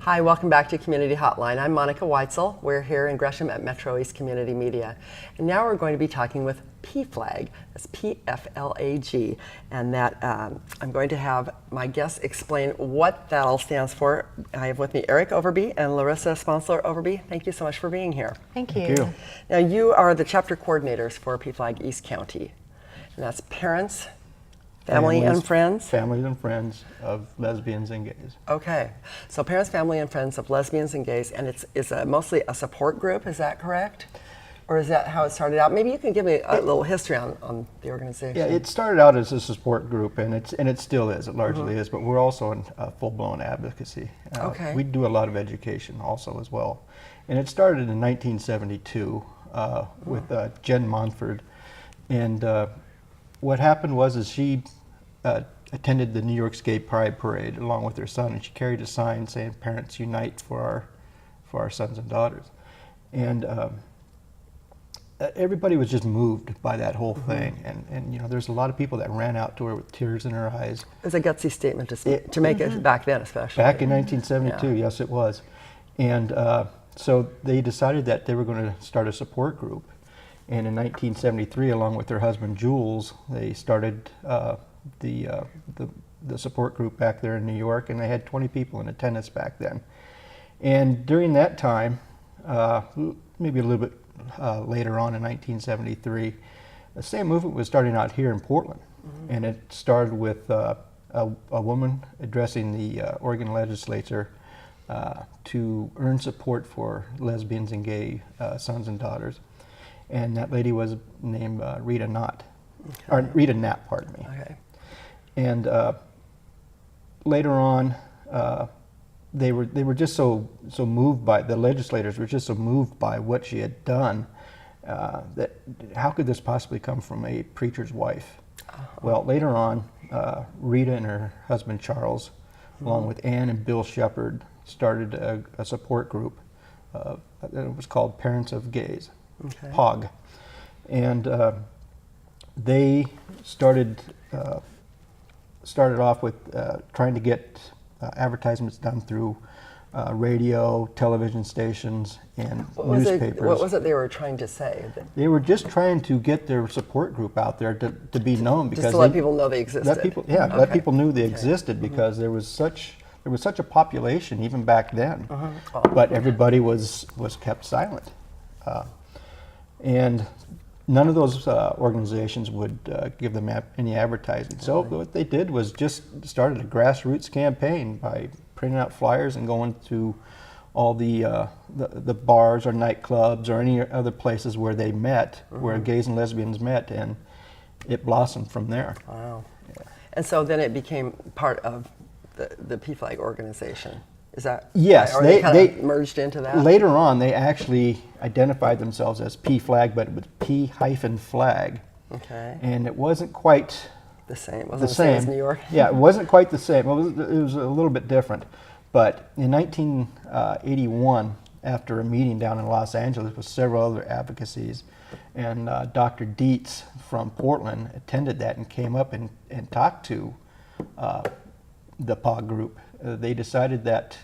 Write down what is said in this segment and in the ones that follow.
Hi, welcome back to Community Hotline. I'm Monica Weitzel. We're here in Gresham at MetroEast Community Media. And now we're going to be talking with PFLAG, that's PFLAG, and that I'm going to have my guests explain what that all stands for. I have with me Eric Overby and Larissa Sponsler-Overby. Thank you so much for being here. Thank you. Thank you. Now you are the chapter coordinators for PFLAG East County, and that's parents, family and friends? Families and friends of lesbians and gays. Okay, so parents, family, and friends of lesbians and gays, and it's mostly a support group, is that correct? Or is that how it started out? Maybe you can give me a little history on the organization. Yeah, it started out as a support group, and it still is, it largely is, but we're also in full-blown advocacy. Okay. We do a lot of education also as well. And it started in 1972 with Jen Monford, and what happened was she attended the New York's Gay Pride Parade along with her son, and she carried a sign saying "Parents Unite for our sons and daughters," and everybody was just moved by that whole thing, and you know, there's a lot of people that ran out to her with tears in their eyes. It's a gutsy statement to make it back then, especially. Back in 1972, yes, it was, and so they decided that they were going to start a support group. And in 1973, along with their husband Jules, they started the support group back there in New York, and they had 20 people in attendance back then. And during that time, maybe a little bit later on in 1973, the same movement was starting out here in Portland, and it started with a woman addressing the Oregon legislature to earn support for lesbians and gay sons and daughters. And that lady was named Rita Knott, or Rita Knapp, pardon me. Okay. And later on, they were just so moved by, the legislators were just so moved by what she had done, that how could this possibly come from a preacher's wife? Well, later on, Rita and her husband Charles, along with Ann and Bill Shepard, started a support group. It was called Parents of Gays. Okay. POG, and they started off with trying to get advertisements done through radio, television stations, and newspapers. What was it they were trying to say? They were just trying to get their support group out there to be known, because just to let people know they existed. Let people knew they existed, because there was such a population even back then, but everybody was kept silent. And none of those organizations would give them any advertising. So what they did was just started a grassroots campaign by printing out flyers and going to all the bars or nightclubs or any other places where they met, where gays and lesbians met, and it blossomed from there. Wow. Yeah. And so then it became part of the PFLAG organization. Is that yes? Or they merged into that. Later on, they actually identified themselves as PFLAG, but with P-flag. Okay. And it wasn't quite the same. It wasn't the same as New York. Yeah, it wasn't quite the same. It was a little bit different. But in 1981, after a meeting down in Los Angeles with several other advocacies, and Dr. Dietz from Portland attended that and came up and talked to the POG group. They decided that,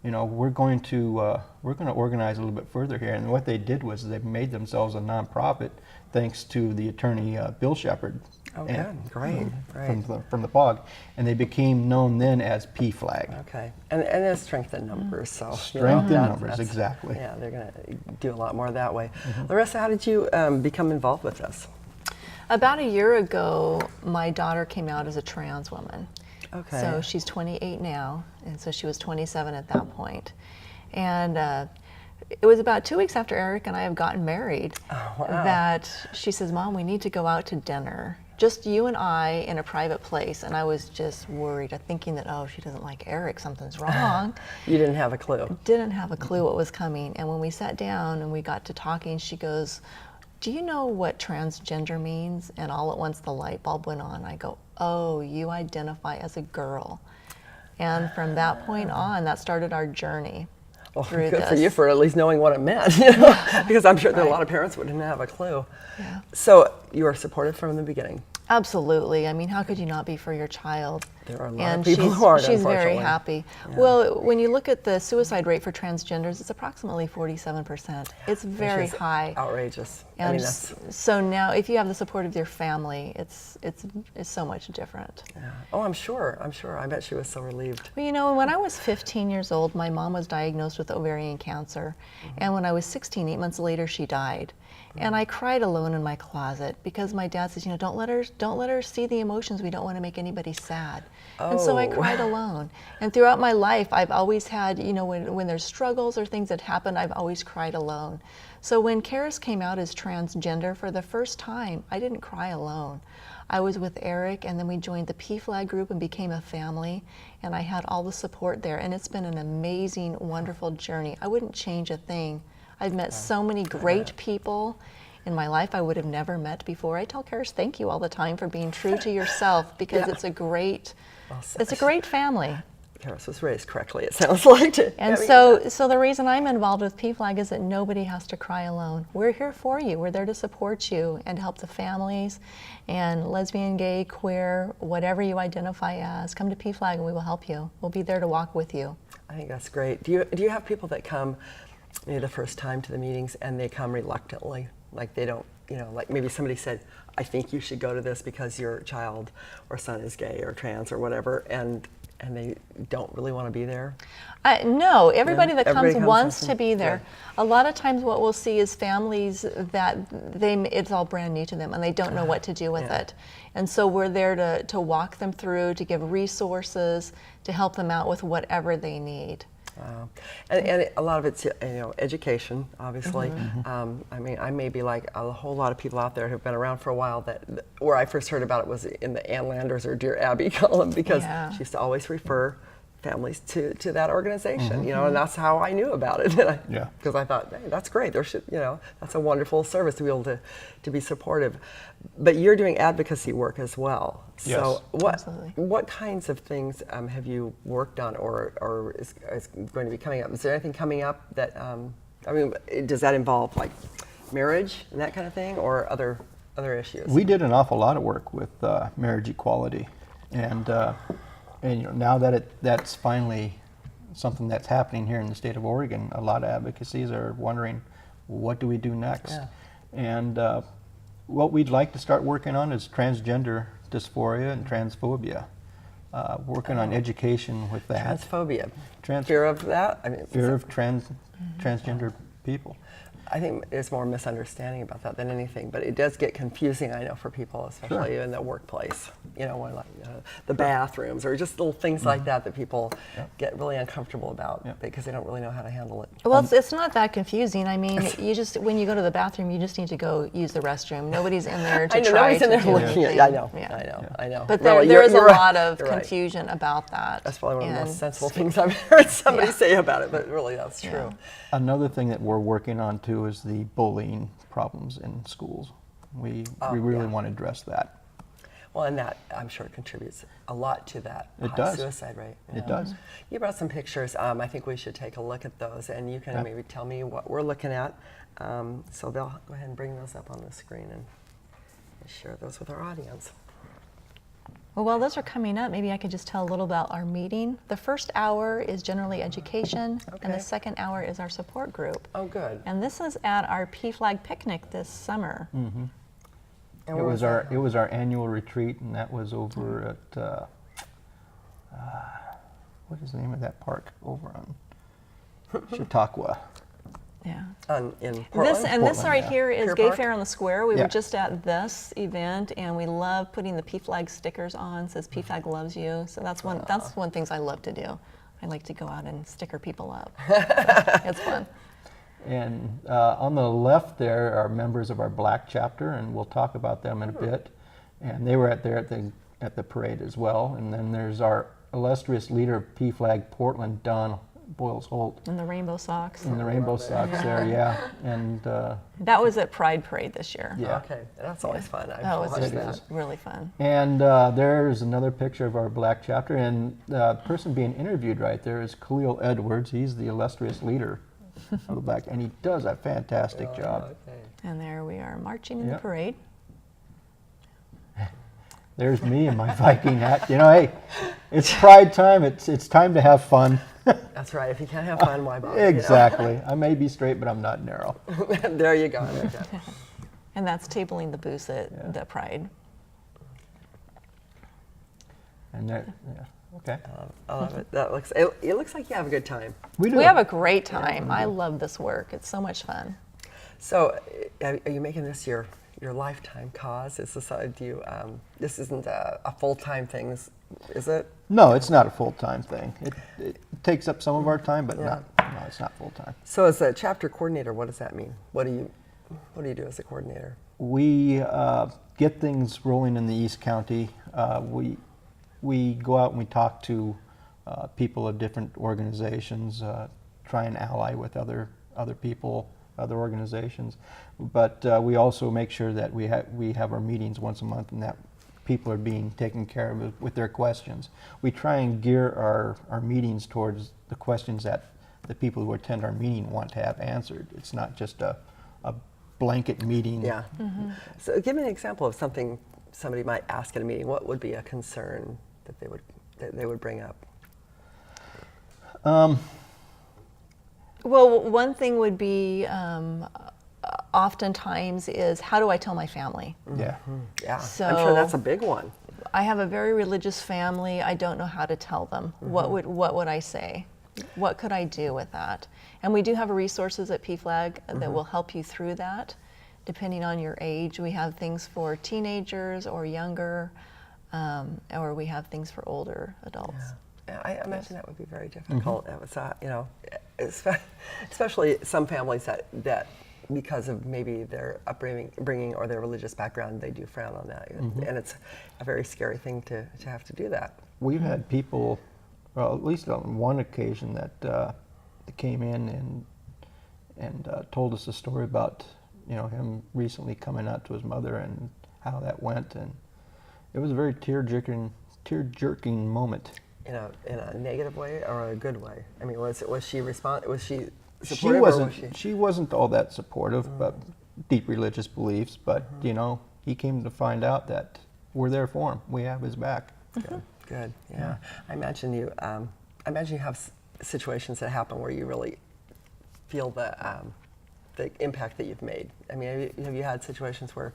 you know, we're going to organize a little bit further here, and what they did was they made themselves a nonprofit, thanks to the attorney Bill Shepard. Oh, good, great. From the POG, and they became known then as PFLAG. Okay, and it strengthened numbers, so strengthened numbers, exactly. Yeah, they're going to do a lot more that way. Larissa, how did you become involved with this? About a year ago, my daughter came out as a trans woman. Okay. So she's 28 now, and so she was 27 at that point. And it was about 2 weeks after Eric and I have gotten married that she says, "Mom, we need to go out to dinner. Just you and I in a private place." And I was just worried, thinking that, oh, she doesn't like Eric, something's wrong. You didn't have a clue. Didn't have a clue what was coming. And when we sat down and we got to talking, she goes, "Do you know what transgender means?" And all at once the light bulb went on. I go, "Oh, you identify as a girl." And from that point on, that started our journey. Well, through good this. for you for at least knowing what it meant, you know? Because I'm sure there are a lot of parents who didn't have a clue. Yeah. So you were supportive from the beginning. Absolutely. I mean, how could you not be for your child? There are a lot And of people who aren't, she's very unfortunately. happy. Yeah. Well, when you look at the suicide rate for transgenders, it's approximately 47%. It's very Which is high. outrageous. I And mean, that's, so now, if you have the support of your family, it's so much different. yeah. Oh, I'm sure. I bet she was so relieved. Well, you know, when I was 15 years old, my mom was diagnosed with ovarian cancer. And when I was 16, 8 months later, she died. And I cried alone in my closet because my dad says, you know, don't let her see the emotions. We don't want to make anybody sad. And so I Oh. cried alone. And throughout my life, I've always had, you know, when there's struggles or things that happen, I've always cried alone. So when Karis came out as transgender for the first time, I didn't cry alone. I was with Eric, and then we joined the PFLAG group and became a family, and I had all the support there. And it's been an amazing, wonderful journey. I wouldn't change a thing. I've met so many great people in my life I would have never met before. I tell Karis thank you all the time for being true to yourself, because Yeah. it's a great family. Karis was raised correctly, it sounds like. And so the reason I'm involved with PFLAG is that nobody has to cry alone. We're here for you. We're there to support you and help the families and lesbian, gay, queer, whatever you identify as. Come to PFLAG and we will help you. We'll be there to walk with you. I think that's great. Do you have people that come maybe the first time to the meetings and they come reluctantly? Like they don't, you know, like maybe somebody said, I think you should go to this because your child or son is gay or trans or whatever, and they don't really want to be there? No, everybody No? that Everybody comes comes wants from- to be there. yeah. A lot of times what we'll see is families that it's all brand new to them and they don't know what to do with Yeah. it. And so we're there to walk them through, to give resources, to help them out with whatever they need. And a lot of it's, you know, education, obviously. I mean, I may be like a whole lot of people out there who've been around for a while that where I first heard about it was in the Ann Landers or Dear Abby column, because Yeah. she used to always refer families to that organization, you know, and that's how I knew about it. Yeah. Because I thought, hey, that's great. There should, you know, that's a wonderful service to be able to be supportive. But you're doing advocacy work as well. Yes. So Absolutely. what kinds of things have you worked on or is going to be coming up? Is there anything coming up that, I mean, does that involve like marriage and that kind of thing, or other issues? We did an awful lot of work with marriage equality, and you know, now that that's finally something that's happening here in the state of Oregon, a lot of advocacies are wondering, what do we do next? Yeah. And what we'd like to start working on is transgender dysphoria and transphobia. Working on education with that. Transphobia. Trans- Fear of that? I mean, Fear of transgender people. I think there's more misunderstanding about that than anything, but it does get confusing, I know, for people, especially in the workplace. You know, when like the bathrooms or just little things like that people get really uncomfortable about because they don't really know how to handle it. Well, it's not that confusing. I mean, you just, when you go to the bathroom, you just need to go use the restroom. Nobody's in there to I know, try nobody's in there to do looking at anything. you. I know, Yeah. I know. But Really, there is a you're right. lot of You're right. confusion about that. That's probably one of the most And sensible things I've heard somebody Yeah. say about it, but really that's true. Yeah. Another thing that we're working on too is the bullying problems in schools. We really want to address that. Well, and that, I'm sure, contributes a lot to that It high does. suicide rate. It does. You brought some pictures. I think we should take a look at those, and you can maybe tell me what we're looking at. So they'll go ahead and bring those up on the screen and share those with our audience. Well, while those are coming up, maybe I could just tell a little about our meeting. The first hour is generally education, and the Okay. second hour is our support group. Oh, good. And this is at our PFLAG picnic this summer. And It where was that? our annual retreat, and that was over at what is the name of that park over on Chautauqua? Yeah. In Portland? This Portland, right yeah. here is Pier Gay Park? Fair on the Square. We Yeah. were just at this event, and we love putting the PFLAG stickers on. It says PFLAG loves you. So that's one things I love to do. I like to go out and sticker people up. It's fun. And on the left there are members of our Black chapter, and we'll talk about them in a bit. And they were at the parade as well. And then there's our illustrious leader of PFLAG Portland, Don Boyles Holt, And the rainbow socks. in the rainbow socks there, yeah. And That was at Pride Parade this year. yeah. Okay, that's always fun. I've That was watched It that. is. really fun. And there's another picture of our Black chapter, and the person being interviewed right there is Khalil Edwards. He's the illustrious leader of the Black, and he does a fantastic job. Okay. And there we are marching in the Yep. parade. There's me in my Viking hat. You know, hey, it's Pride time. It's time to have fun. That's right. If you can't have fun, why bother? Exactly. I may be straight, but I'm not narrow. There you go. Okay. And that's tabling the booths at the Pride. And that, okay. I love it. It looks like you have a good time. We do. We have a great time. I love this work. It's so much fun. So, are you making this your lifetime cause? Is this this isn't a full-time thing, is it? No, it's not a full-time thing. It takes up some of our time, but no, it's not full-time. So, as a chapter coordinator, what does that mean? What do you do as a coordinator? We get things rolling in the East County. We go out and we talk to people of different organizations, try and ally with other people, other organizations. But we also make sure that we have our meetings once a month and that people are being taken care of with their questions. We try and gear our meetings towards the questions that the people who attend our meeting want to have answered. It's not just a blanket meeting. Yeah. So give me an example of something somebody might ask at a meeting. What would be a concern that they would bring up? Well, one thing would be oftentimes is, how do I tell my family? Yeah. Yeah. So I'm sure that's a big one. I have a very religious family. I don't know how to tell them. What would I say? What could I do with that? And we do have resources at PFLAG that will help you through that, depending on your age. We have things for teenagers or younger, or we have things for older adults. Yeah, I imagine that would be very difficult. It was, especially some families that because of maybe their upbringing or their religious background, they do frown on that, and it's a very scary thing to have to do that. We've had people, well, at least on one occasion, that came in and told us a story about him recently coming out to his mother and how that went, and it was a very tear-jerking moment. In a negative way or a good way? I mean, was she supportive? She wasn't all that supportive, but deep religious beliefs. But he came to find out that we're there for him. We have his back. Good. Yeah. I imagine you have situations that happen where you really feel the impact that you've made. I mean, have you had situations where,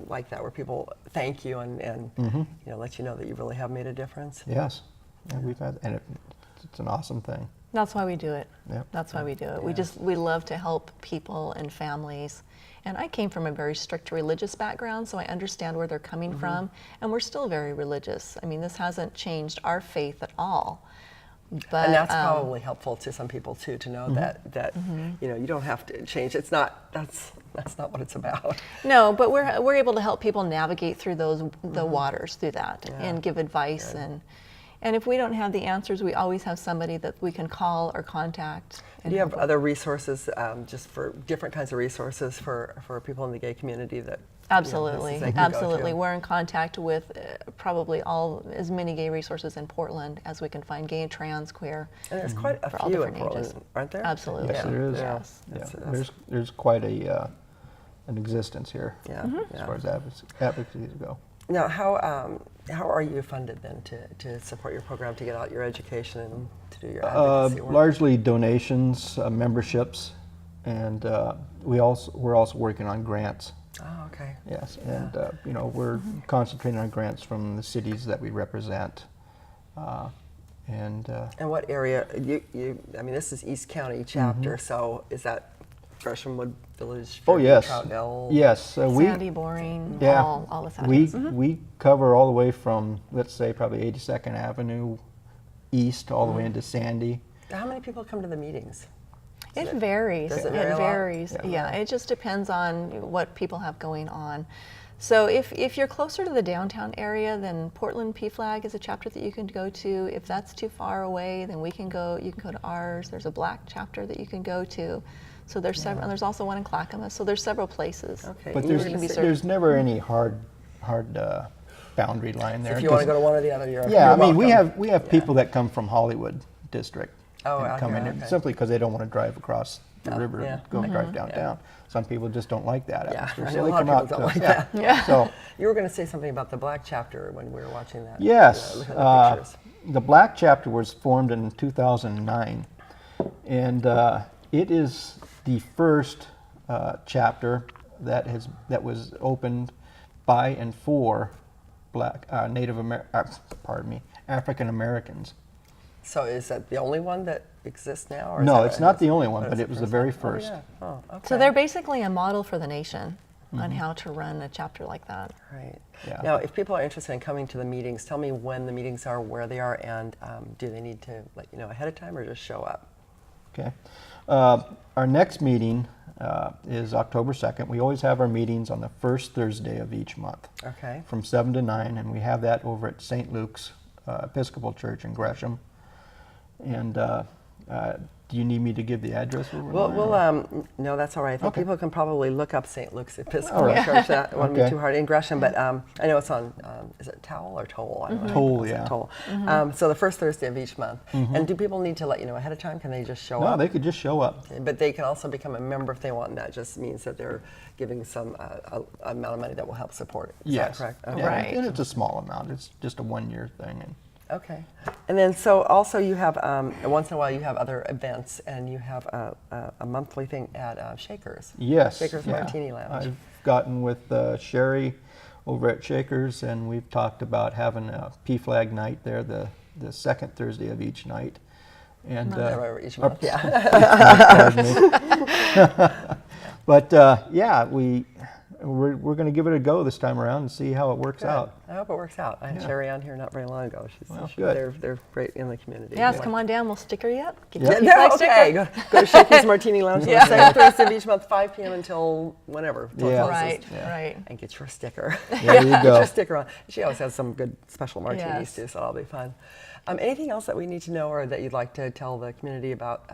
like that, where people thank you and let you know that you really have made a difference? Yes. Yeah, we've had, and it's an awesome thing. That's why we do it. Yep. That's why we do it. Yeah. We love to help people and families. And I came from a very strict religious background, so I understand where they're coming from. And we're still very religious. I mean, this hasn't changed our faith at all. But, and that's probably helpful to some people too, to know that you don't have to change. It's not that's not what it's about. No, but we're able to help people navigate through the waters through that and give advice. And if we don't have the answers, we always have somebody that we can call or contact. Do you have other resources, just for different kinds of resources for people in the gay community that? Absolutely, absolutely. We're in contact with probably as many gay resources in Portland as we can find, gay and trans, queer. And there's quite a few in Portland, aren't there? Absolutely. Yes, there is. Yes. There's quite an existence here. As far as advocacies go. Now, how are you funded then to support your program, to get out your education and to do your advocacy work? Largely donations, memberships, and we're also working on grants. Oh, okay. Yes, and we're concentrating on grants from the cities that we represent. And what area? I mean, this is East County chapter, so is that Greshamwood Village? Oh, yes. Troutdale? Yes. Sandy, Boring, all the settings. We cover all the way from, let's say, probably 82nd Avenue east all the way into Sandy. How many people come to the meetings? It varies. Does it vary? It varies. Yeah, it just depends on what people have going on. So if you're closer to the downtown area, then Portland PFLAG is a chapter that you can go to. If that's too far away, then you can go to ours. There's a Black chapter that you can go to. So there's several, and there's also one in Clackamas. So there's several places. Okay. But there's never any hard boundary line there. So if you want to go to one or the other, you're welcome. we have people that come from Hollywood district. Oh, and come in okay. simply because they don't want to drive across the river, yeah. and go drive downtown. Some people just don't like that atmosphere, I so know they a lot come of out. people don't to- like that. Yeah. So You were going to say something about the black chapter when we were watching that. yes, Looking at the pictures. the Black chapter was formed in 2009, and it is the first chapter that was opened by and for Black African Americans. So is that the only one that exists now? Or is No, that it's what not is? the only one, but it's it was the very first. Oh, yeah. Oh, okay. So they're basically a model for the nation on how to run a chapter like that. Right. Yeah. Now, if people are interested in coming to the meetings, tell me when the meetings are, where they are, and do they need to let you know ahead of time or just show up? Okay. Our next meeting is October 2nd. We always have our meetings on the first Thursday of each month Okay. from 7 to 9, and we have that over at St. Luke's Episcopal Church in Gresham. And do you need me to give the address? No, that's all right. I think Okay. people can probably look up St. Luke's Episcopal All right. Church. That wouldn't be Okay. too hard in Gresham, but I know it's on, is it Towel or Toll? I don't know. Toll, Is it yeah. Toll. So the first Thursday of each month. And do people need to let you know ahead of time? Can they just show No, up? they could just show up. But they can also become a member if they want, and that just means that they're giving some amount of money that will help support it. Is Yes. that correct? Yeah, Okay. Right. And it's a small amount. It's just a one-year thing. And Okay. And then so also you have, once in a while you have other events, and you have a monthly thing at Shakers. yes. Shakers yeah. Martini Lounge. I've gotten with Sherry over at Shakers, and we've talked about having a PFLAG night there the second Thursday of each night. And Each month, yeah. pardon me. But yeah, we're going to give it a go this time around and see how it works out. I hope it works out. I had Yeah. Sherry on here not very long ago. Good. They're great in the community. Yes, come on down. We'll sticker you up. Get Yeah. you a Yeah, PFLAG okay. sticker. Go to Shakey's Martini Lounge on Yeah. the second Thursday of each month, 5 p.m. until whenever. Till it Yeah. closes. Right, Yeah. right. And get your sticker. There you Get go. your sticker on. She always has some good special martinis Yes. too, so that'll be fun. Anything else that we need to know or that you'd like to tell the community about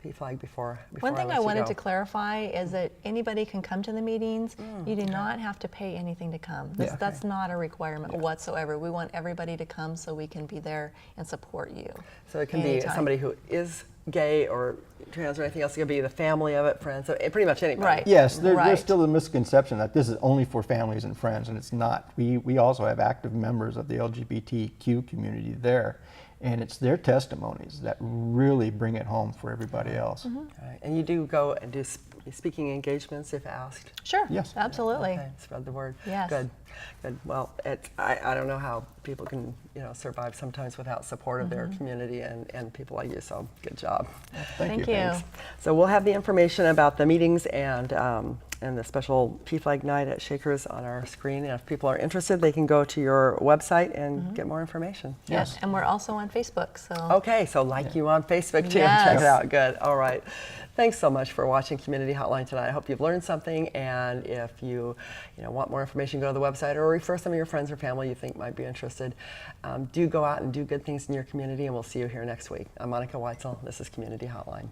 PFLAG before One thing let I you wanted go? to clarify is that anybody can come to the meetings. You do not have to pay anything to come. That's not a requirement whatsoever. We want everybody to come so we can be there and support you. So it can be anytime. somebody who is gay or trans or anything else. It could be the family of it, friends, so pretty much anybody. Right. Yes, there's Right. still a misconception that this is only for families and friends, and it's not. We also have active members of the LGBTQ community there, and it's their testimonies that really bring it home for everybody else. All right. And you do go and do speaking engagements if asked? Sure. Yes. Absolutely. Okay, spread the word. Yes. Good. Good. Well, I don't know how people can survive sometimes without support of their community and people like you. So good job. Thank you. Thanks. So we'll have the information about the meetings and the special PFLAG night at Shakers on our screen. And if people are interested, they can go to your website and get more information. Yes. And we're also on Facebook. So Okay, so you on Facebook too. Yes. Check it out. Good. All right. Thanks so much for watching Community Hotline tonight. I hope you've learned something. And if you want more information, go to the website or refer some of your friends or family you think might be interested. Do go out and do good things in your community, and we'll see you here next week. I'm Monica Weitzel. This is Community Hotline.